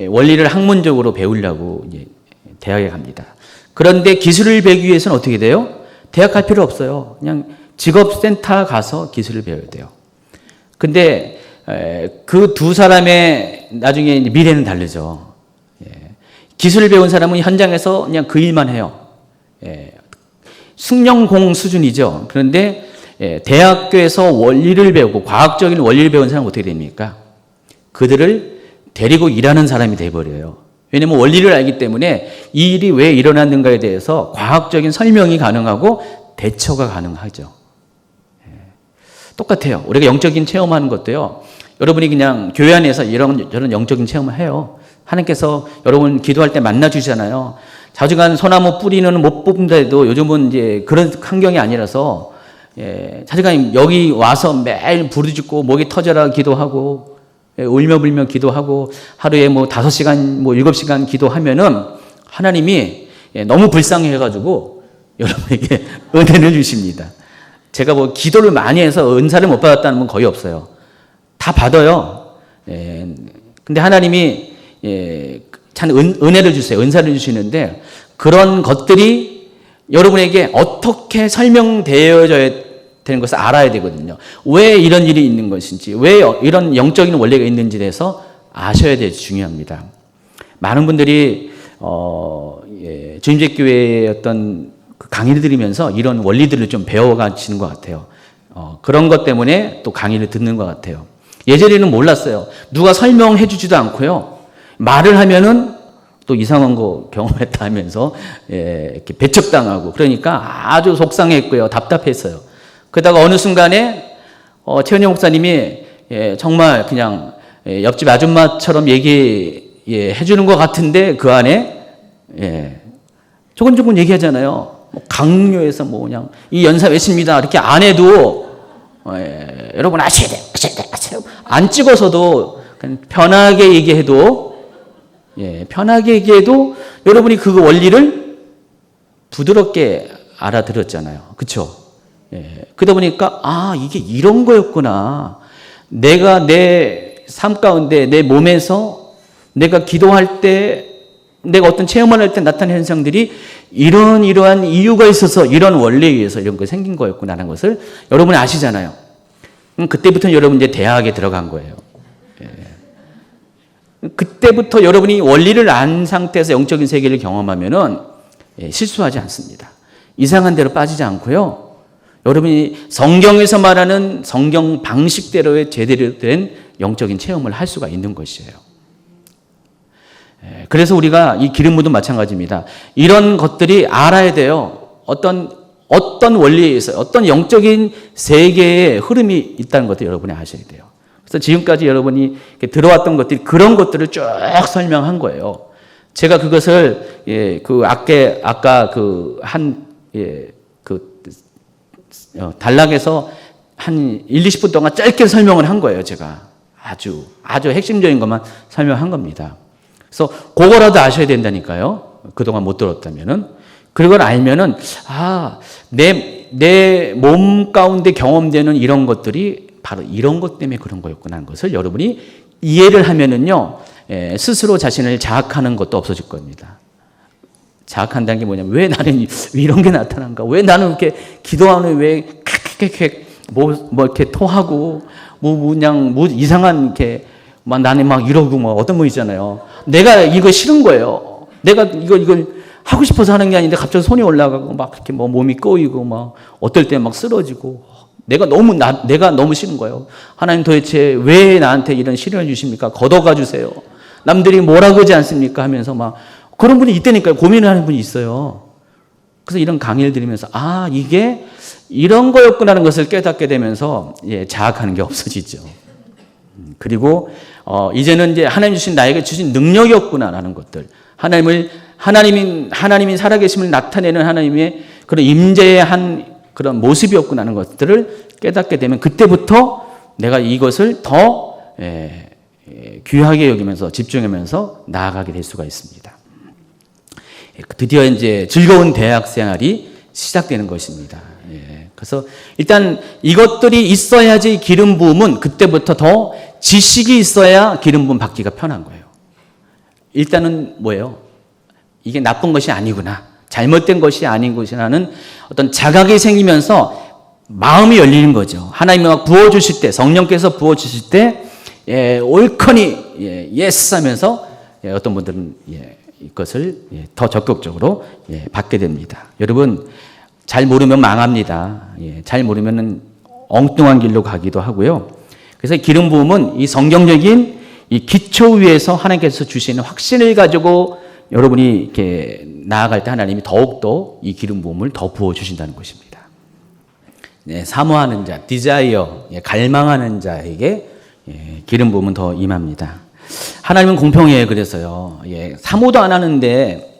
원리를 학문적으로 배우려고 이제 대학에 갑니다. 그런데 기술을 배우기 위해서는 어떻게 돼요? 대학 갈 필요 없어요. 그냥 직업센터 가서 기술을 배워야 돼요. 근데 그 두 사람의 나중에 미래는 다르죠. 기술을 배운 사람은 현장에서 그냥 그 일만 해요. 숙련공 수준이죠. 그런데 대학교에서 원리를 배우고 과학적인 원리를 배운 사람은 어떻게 됩니까? 그들을 데리고 일하는 사람이 돼버려요. 왜냐하면 원리를 알기 때문에 이 일이 왜 일어났는가에 대해서 과학적인 설명이 가능하고 대처가 가능하죠. 똑같아요. 우리가 영적인 체험하는 것도요, 여러분이 그냥 교회 안에서 이런 영적인 체험을 해요. 하나님께서 여러분 기도할 때 만나주시잖아요. 자주간 소나무 뿌리는 못 뽑는다 해도 요즘은 이제 그런 환경이 아니라서, 자주간 여기 와서 매일 부르짖고 목이 터져라 기도하고, 울며 불며 기도하고, 하루에 5시간, 7시간 기도하면은 하나님이 너무 불쌍해 해가지고 여러분에게 은혜를 주십니다. 제가 기도를 많이 해서 은사를 못 받았다는 건 거의 없어요. 다 받아요. 근데 하나님이 참 은혜를 주세요. 은사를 주시는데, 그런 것들이 여러분에게 어떻게 설명되어져야 되는 것을 알아야 되거든요. 왜 이런 일이 있는 것인지, 왜 이런 영적인 원리가 있는지에 대해서 아셔야 되지 중요합니다. 많은 분들이 주임제교회의 어떤 그 강의를 들으면서 이런 원리들을 좀 배워가시는 것 같아요. 그런 것 때문에 또 강의를 듣는 것 같아요. 예전에는 몰랐어요. 누가 설명해 주지도 않고요, 말을 하면은 또 이상한 거 경험했다 하면서 이렇게 배척당하고, 그러니까 아주 속상했고요, 답답했어요. 그러다가 어느 순간에 최은영 목사님이 정말 그냥 옆집 아줌마처럼 얘기해 주는 것 같은데, 그 안에 조금 얘기하잖아요. 강요해서 그냥 이 연사 외칩니다 이렇게 안 해도, 여러분 아셔야 돼. 안 찍어서도 그냥 편하게 얘기해도, 여러분이 그 원리를 부드럽게 알아들었잖아요. 그렇죠? 그러다 보니까 이게 이런 거였구나. 내가 내 삶 가운데 내 몸에서 내가 기도할 때 내가 어떤 체험을 할 때 나타나는 현상들이 이러한 이유가 있어서 이런 원리에 의해서 이런 거 생긴 거였구나라는 것을 여러분이 아시잖아요. 그때부터 여러분 이제 대학에 들어간 거예요. 그때부터 여러분이 원리를 안 상태에서 영적인 세계를 경험하면은 실수하지 않습니다. 이상한 데로 빠지지 않고요. 여러분이 성경에서 말하는 성경 방식대로의 제대로 된 영적인 체험을 할 수가 있는 것이에요. 그래서 우리가 이 기름 부음도 마찬가지입니다. 이런 것들이 알아야 돼요. 어떤 원리에 의해서 어떤 영적인 세계의 흐름이 있다는 것도 여러분이 아셔야 돼요. 그래서 지금까지 여러분이 들어왔던 것들이 그런 것들을 쭉 설명한 거예요. 제가 그것을 아까 단락에서 한 20분 동안 짧게 설명을 한 거예요. 제가 아주 핵심적인 것만 설명한 겁니다. 그래서 그거라도 아셔야 된다니까요. 그동안 못 들었다면은. 그걸 알면은 내 몸 가운데 경험되는 이런 것들이 바로 이런 것 때문에 그런 거였구나 하는 것을 여러분이 이해를 하면은요, 스스로 자신을 자학하는 것도 없어질 겁니다. 자학한다는 게 뭐냐면, 왜 나는 이런 게 나타난가? 왜 나는 이렇게 기도하는 왜 이렇게 토하고, 그냥 이상한 이렇게, 나는 이러고 어떤 분 있잖아요. 내가 이거 싫은 거예요. 내가 이걸 하고 싶어서 하는 게 아닌데 갑자기 손이 올라가고 이렇게 몸이 꼬이고 어떨 때 쓰러지고. 내가 너무 싫은 거예요. 하나님 도대체 왜 나한테 이런 시련을 주십니까? 걷어가 주세요. 남들이 뭐라 그러지 않습니까? 하면서 그런 분이 있다니까요. 고민을 하는 분이 있어요. 그래서 이런 강의를 들으면서 이게 이런 거였구나라는 것을 깨닫게 되면서 자학하는 게 없어지죠. 그리고 이제는 이제 하나님 주신 나에게 주신 능력이었구나라는 것들. 하나님이 살아계심을 나타내는 하나님의 그런 임재의 그런 모습이었구나 하는 것들을 깨닫게 되면 그때부터 내가 이것을 더 귀하게 여기면서 집중하면서 나아가게 될 수가 있습니다. 드디어 이제 즐거운 대학 생활이 시작되는 것입니다. 그래서 일단 이것들이 있어야지 기름 부음은 그때부터 더 지식이 있어야 기름 부음 받기가 편한 거예요. 일단은 뭐예요? 이게 나쁜 것이 아니구나. 잘못된 것이 아닌 것이라는 어떤 자각이 생기면서 마음이 열리는 거죠. 하나님이 부어주실 때, 성령께서 부어주실 때, 올커니, 예스 하면서 어떤 분들은 이것을 더 적극적으로 받게 됩니다. 여러분, 잘 모르면 망합니다. 잘 모르면 엉뚱한 길로 가기도 하고요. 그래서 기름 부음은 이 성경적인 이 기초 위에서 하나님께서 주시는 확신을 가지고 여러분이 이렇게 나아갈 때 하나님이 더욱더 이 기름 부음을 더 부어주신다는 것입니다. 사모하는 자, 디자이어, 갈망하는 자에게 기름 부음은 더 임합니다. 하나님은 공평해요. 그래서요. 사모도 안 하는데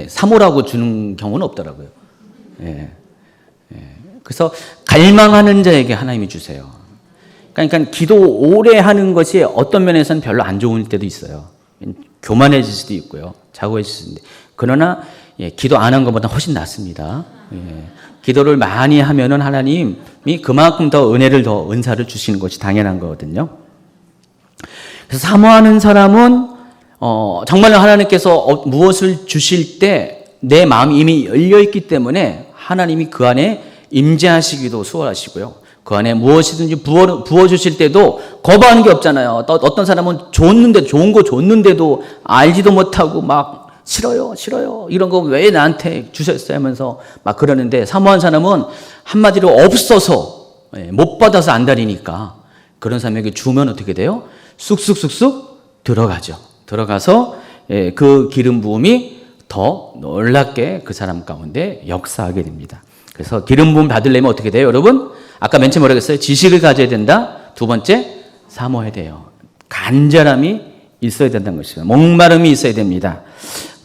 사모라고 주는 경우는 없더라고요. 그래서 갈망하는 자에게 하나님이 주세요. 그러니까 기도 오래 하는 것이 어떤 면에서는 별로 안 좋을 때도 있어요. 교만해질 수도 있고요. 자고해질 수도 있는데. 그러나 기도 안 한 것보다 훨씬 낫습니다. 기도를 많이 하면은 하나님이 그만큼 더 은사를 주시는 것이 당연한 거거든요. 그래서 사모하는 사람은 정말로 하나님께서 무엇을 주실 때 내 마음이 이미 열려 있기 때문에 하나님이 그 안에 임재하시기도 수월하시고요. 그 안에 무엇이든지 부어주실 때도 거부하는 게 없잖아요. 어떤 사람은 좋은 거 줬는데도 알지도 못하고 싫어요. 이런 거 왜 나한테 주셨어요? 하면서 그러는데 사모한 사람은 한마디로 없어서 못 받아서 안달이니까 그런 사람에게 주면 어떻게 돼요? 쑥쑥 들어가죠. 들어가서 그 기름 부음이 더 놀랍게 그 사람 가운데 역사하게 됩니다. 그래서 기름 부음 받으려면 어떻게 돼요, 여러분? 아까 맨 처음에 뭐라고 했어요? 지식을 가져야 된다. 두 번째, 사모해야 돼요. 간절함이 있어야 된다는 것이죠. 목마름이 있어야 됩니다.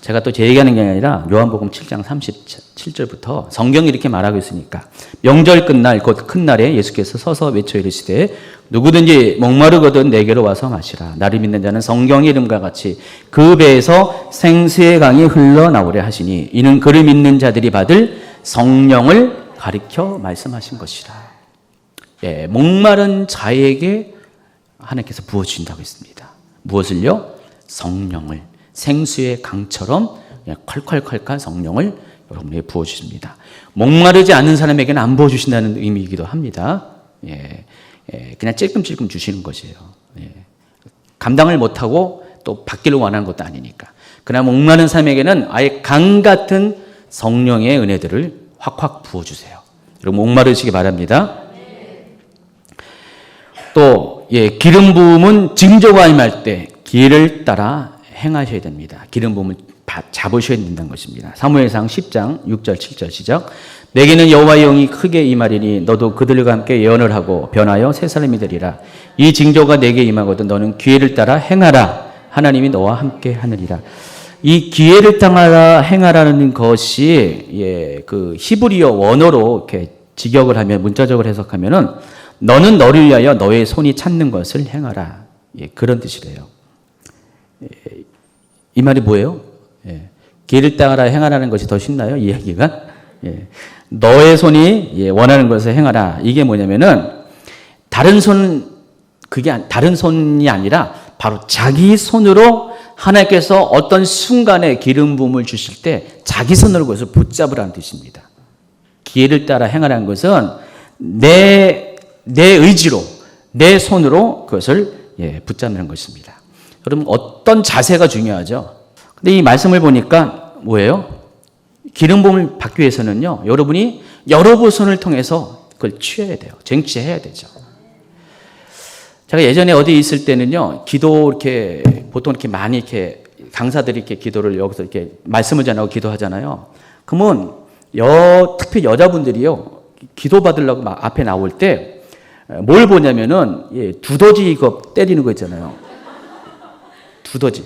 제가 또 제 얘기하는 게 아니라 요한복음 7장 37절부터 성경이 이렇게 말하고 있으니까 명절 끝날 곧 큰 날에 예수께서 서서 외쳐 이르시되 누구든지 목마르거든 내게로 와서 마시라. 나를 믿는 자는 성경의 이름과 같이 그 배에서 생수의 강이 흘러나오려 하시니 이는 그를 믿는 자들이 받을 성령을 가리켜 말씀하신 것이라. 목마른 자에게 하나님께서 부어주신다고 했습니다. 무엇을요? 성령을. 생수의 강처럼 그냥 콸콸콸콸 성령을 여러분에게 부어주십니다. 목마르지 않은 사람에게는 안 부어주신다는 의미이기도 합니다. 그냥 찔끔찔끔 주시는 것이에요. 감당을 못하고 또 받기를 원하는 것도 아니니까. 그러나 목마른 사람에게는 아예 강 같은 성령의 은혜들을 확확 부어주세요. 여러분 목마르시기 바랍니다. 또 기름 부음은 징조가 임할 때 길을 따라 행하셔야 됩니다. 기름 부음을 잡으셔야 된다는 것입니다. 사무엘상 10장 6절 7절 시작. 내게는 여호와의 영이 크게 임하리니 너도 그들과 함께 예언을 하고 변하여 새 사람이 되리라. 이 징조가 내게 임하거든 너는 기회를 따라 행하라. 하나님이 너와 함께 하느니라. 이 기회를 따라 행하라는 것이 그 히브리어 원어로 이렇게 직역을 하면 문자적으로 해석하면은 너는 너를 위하여 너의 손이 찾는 것을 행하라. 그런 뜻이래요. 이 말이 뭐예요? 기회를 따라 행하라는 것이 더 쉽나요? 이야기가? 너의 손이 원하는 것을 행하라. 이게 뭐냐면은 다른 손이 아니라 바로 자기 손으로 하나님께서 어떤 순간에 기름 부음을 주실 때 자기 손으로 그것을 붙잡으라는 뜻입니다. 기회를 따라 행하라는 것은 내 의지로 내 손으로 그것을 붙잡는 것입니다. 여러분 어떤 자세가 중요하죠? 근데 이 말씀을 보니까 뭐예요? 기름 부음을 받기 위해서는요, 여러분이 여러 손을 통해서 그걸 취해야 돼요. 쟁취해야 되죠. 제가 예전에 어디 있을 때는요, 기도 이렇게, 보통 이렇게 많이 이렇게 강사들이 이렇게 기도를 여기서 이렇게 말씀을 전하고 기도하잖아요. 그러면 특히 여자분들이요, 기도 받으려고 막 앞에 나올 때 뭘 보냐면은, 두더지 이거 때리는 거 있잖아요. 두더지.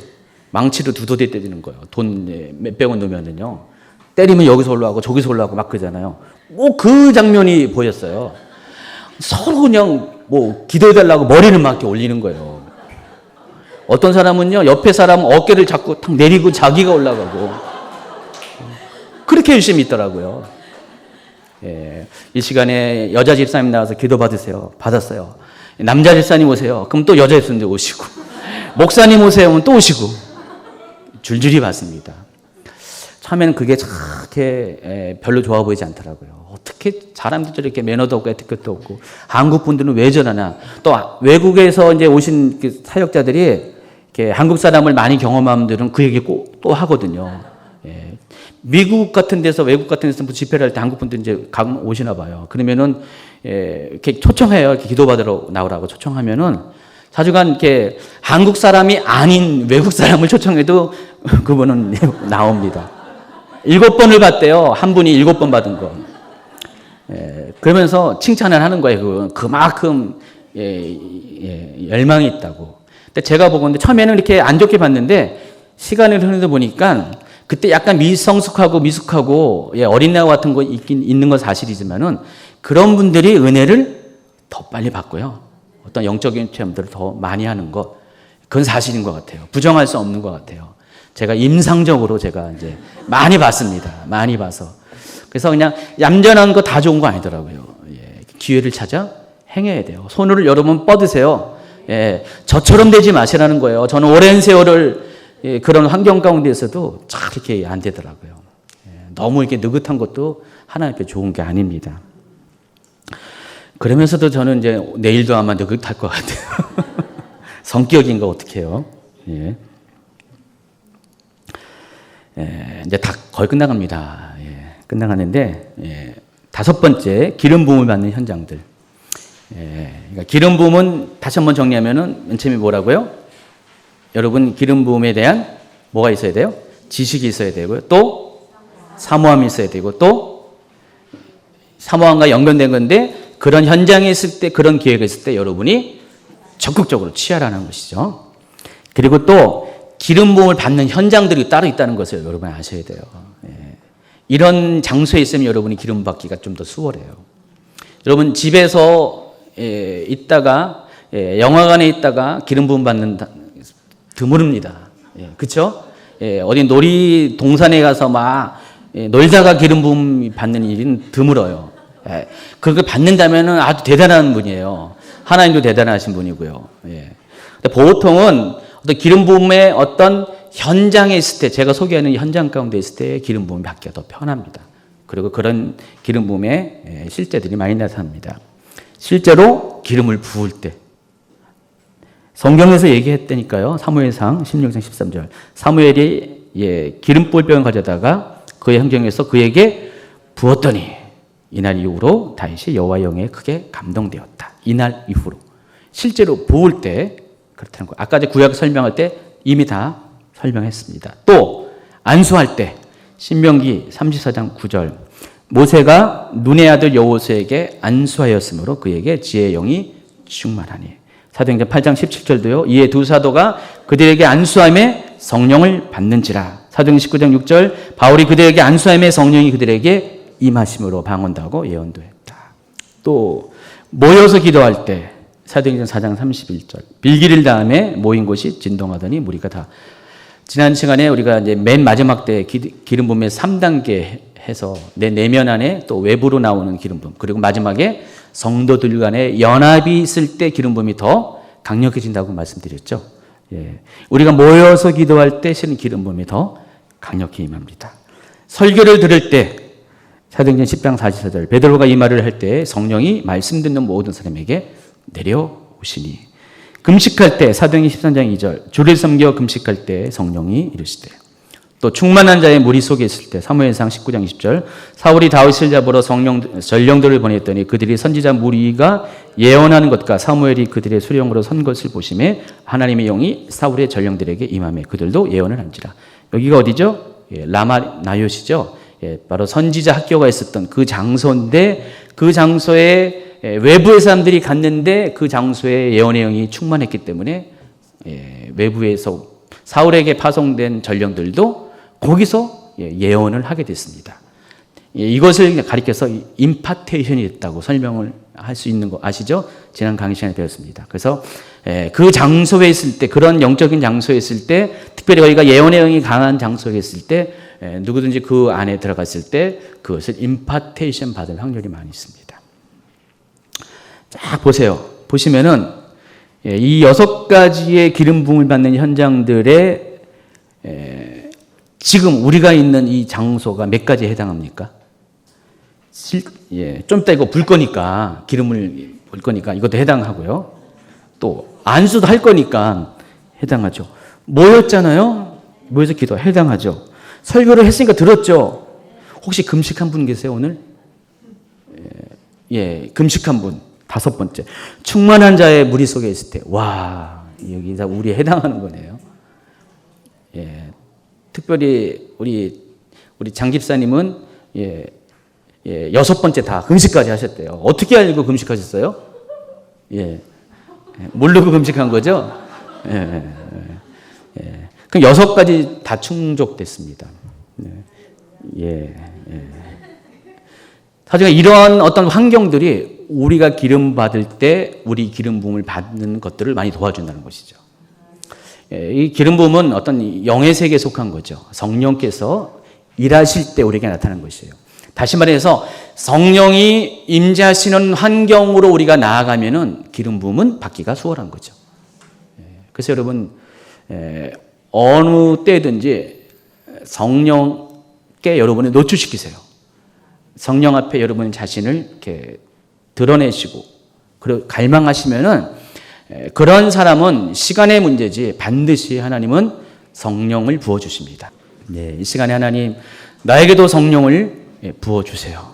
망치로 두더지 때리는 거예요. 돈 몇백 원 넣으면은요. 때리면 여기서 올라가고 저기서 올라가고 막 그러잖아요. 뭐 그 장면이 보였어요. 서로 그냥 뭐 기도해달라고 머리를 막 이렇게 올리는 거예요. 어떤 사람은요, 옆에 사람 어깨를 잡고 탁 내리고 자기가 올라가고. 그렇게 열심히 있더라고요. 이 시간에 여자 집사님 나와서 기도 받으세요. 받았어요. 남자 집사님 오세요. 그럼 또 여자 집사님 오시고. 목사님 오세요. 그럼 또 오시고. 줄줄이 받습니다. 처음에는 그게 그렇게 별로 좋아 보이지 않더라고요. 어떻게 사람들이 이렇게 매너도 없고 에티켓도 없고 한국 분들은 왜 저러나. 또 외국에서 이제 오신 사역자들이 이렇게 한국 사람을 많이 경험한 분들은 그 얘기 꼭 또 하거든요. 미국 같은 데서 외국 같은 데서 집회를 할 때 한국 분들 이제 오시나 봐요. 그러면은 이렇게 초청해요. 이렇게 기도받으러 나오라고 초청하면은 사주간 이렇게 한국 사람이 아닌 외국 사람을 초청해도 그분은 나옵니다. 7번을 받대요. 한 분이 7번 받은 거. 그러면서 칭찬을 하는 거예요. 그만큼 열망이 있다고. 근데 제가 보건데 처음에는 이렇게 안 좋게 봤는데 시간을 흐르다 보니까 그때 약간 미숙하고 어린애와 같은 거 있는 건 사실이지만은 그런 분들이 은혜를 더 빨리 받고요. 어떤 영적인 체험들을 더 많이 하는 것, 그건 사실인 것 같아요. 부정할 수 없는 것 같아요. 제가 임상적으로 제가 이제 많이 봤습니다. 많이 봐서. 그래서 그냥 얌전한 거 다 좋은 거 아니더라고요. 기회를 찾아 행해야 돼요. 손을 여러분 뻗으세요. 저처럼 되지 마시라는 거예요. 저는 오랜 세월을 그런 환경 가운데에서도 잘 이렇게 안 되더라고요. 너무 이렇게 느긋한 것도 하나님께 좋은 게 아닙니다. 그러면서도 저는 이제 내일도 아마 느긋할 것 같아요. 성격인가 어떻게 해요? 이제 다 거의 끝나갑니다. 끝나가는데 5번째 기름 부음을 받는 현장들. 그러니까 기름 부음은 다시 한번 정리하면은 맨 처음에 뭐라고요? 여러분 기름 부음에 대한 뭐가 있어야 돼요? 지식이 있어야 되고요. 또 사모함이 있어야 되고 또 사모함과 연관된 건데 그런 현장에 있을 때 그런 기회가 있을 때 여러분이 적극적으로 취하라는 것이죠. 그리고 또 기름 부음을 받는 현장들이 따로 있다는 것을 여러분 아셔야 돼요. 이런 장소에 있으면 여러분이 기름 받기가 좀 더 수월해요. 여러분 집에서 있다가 영화관에 있다가 기름 부음 받는 드무릅니다. 그렇죠? 어디 놀이동산에 가서 막 놀다가 기름 부음 받는 일은 드물어요. 그걸 받는다면은 아주 대단한 분이에요. 하나님도 대단하신 분이고요. 근데 보통은 어떤 기름 부음의 어떤 현장에 있을 때, 제가 소개하는 현장 가운데 있을 때 기름 부음이 받기가 더 편합니다. 그리고 그런 기름 부음의 실제들이 많이 나타납니다. 실제로 기름을 부을 때 성경에서 얘기했다니까요. 사무엘상 16장 13절. 사무엘이 기름볼병을 가져다가 그의 행정에서 그에게 부었더니 이날 이후로 다윗이 여호와 영에 크게 감동되었다. 이날 이후로. 실제로 부을 때 그렇다는 거예요. 아까 구약 설명할 때 이미 다 설명했습니다. 또 안수할 때 신명기 34장 9절. 모세가 눈의 아들 여호수에게 안수하였으므로 그에게 지혜의 영이 충만하니. 사도행전 8장 17절도요. 이에 두 사도가 그들에게 안수함에 성령을 받는지라. 사도행전 19장 6절. 바울이 그들에게 안수함에 성령이 그들에게 임하심으로 방언다고 예언도 했다. 또 모여서 기도할 때 사도행전 4장 31절. 빌기릴 다음에 모인 곳이 진동하더니 무리가 다. 지난 시간에 우리가 이제 맨 마지막 때 기름 부음의 3단계 해서 내 내면 안에 또 외부로 나오는 기름 부음, 그리고 마지막에 성도들 간의 연합이 있을 때 기름 부음이 더 강력해진다고 말씀드렸죠. 예. 우리가 모여서 기도할 때 실은 기름 부음이 더 강력히 임합니다. 설교를 들을 때 사도행전 10장 44절. 베드로가 이 말을 할 때 성령이 말씀 듣는 모든 사람에게 내려오시니. 금식할 때 사도행전 13장 2절. 주를 섬겨 금식할 때 성령이 이르시되. 또 충만한 자의 무리 속에 있을 때 사무엘상 19장 20절. 사울이 다윗을 잡으러 전령들을 보냈더니 그들이 선지자 무리가 예언하는 것과 사무엘이 그들의 수령으로 선 것을 보심에 하나님의 영이 사울의 전령들에게 임하매 그들도 예언을 한지라. 여기가 어디죠? 라마 나요시죠. 바로 선지자 학교가 있었던 그 장소인데, 그 장소에 외부의 사람들이 갔는데 그 장소에 예언의 영이 충만했기 때문에 외부에서 사울에게 파송된 전령들도 거기서 예언을 하게 됐습니다. 이것을 가리켜서 임파테이션이 있다고 설명을 할 수 있는 거 아시죠? 지난 강의 시간에 배웠습니다. 그래서 그 장소에 있을 때, 그런 영적인 장소에 있을 때, 특별히 저희가 예언의 영이 강한 장소에 있을 때 누구든지 그 안에 들어갔을 때 그것을 임파테이션 받을 확률이 많이 있습니다. 쫙 보세요. 보시면은 이 6가지의 기름 부음을 받는 현장들의 지금 우리가 있는 이 장소가 몇 가지에 해당합니까? 좀 이따 이거 불 거니까, 기름을 불 거니까 이것도 해당하고요. 또 안수도 할 거니까 해당하죠. 모였잖아요. 모여서 기도 해당하죠. 설교를 했으니까 들었죠. 혹시 금식한 분 계세요 오늘? 금식한 분. 5번째. 충만한 자의 무리 속에 있을 때, 와, 여기 다 우리에 해당하는 거네요. 특별히 우리 장 집사님은 6번째 다 금식까지 하셨대요. 어떻게 알고 금식하셨어요? 모르고 금식한 거죠? 그럼 6가지 다 충족됐습니다. 사실 이런 어떤 환경들이 우리가 기름 받을 때 우리 기름 부음을 받는 것들을 많이 도와준다는 것이죠. 이 기름 부음은 어떤 영의 세계에 속한 거죠. 성령께서 일하실 때 우리에게 나타나는 것이에요. 다시 말해서 성령이 임재하시는 환경으로 우리가 나아가면은 기름 부음은 받기가 수월한 거죠. 그래서 여러분 어느 때든지 성령께 여러분을 노출시키세요. 성령 앞에 여러분 자신을 이렇게 드러내시고 그리고 갈망하시면은 그런 사람은 시간의 문제지 반드시 하나님은 성령을 부어주십니다. 이 시간에 하나님 나에게도 성령을 부어주세요.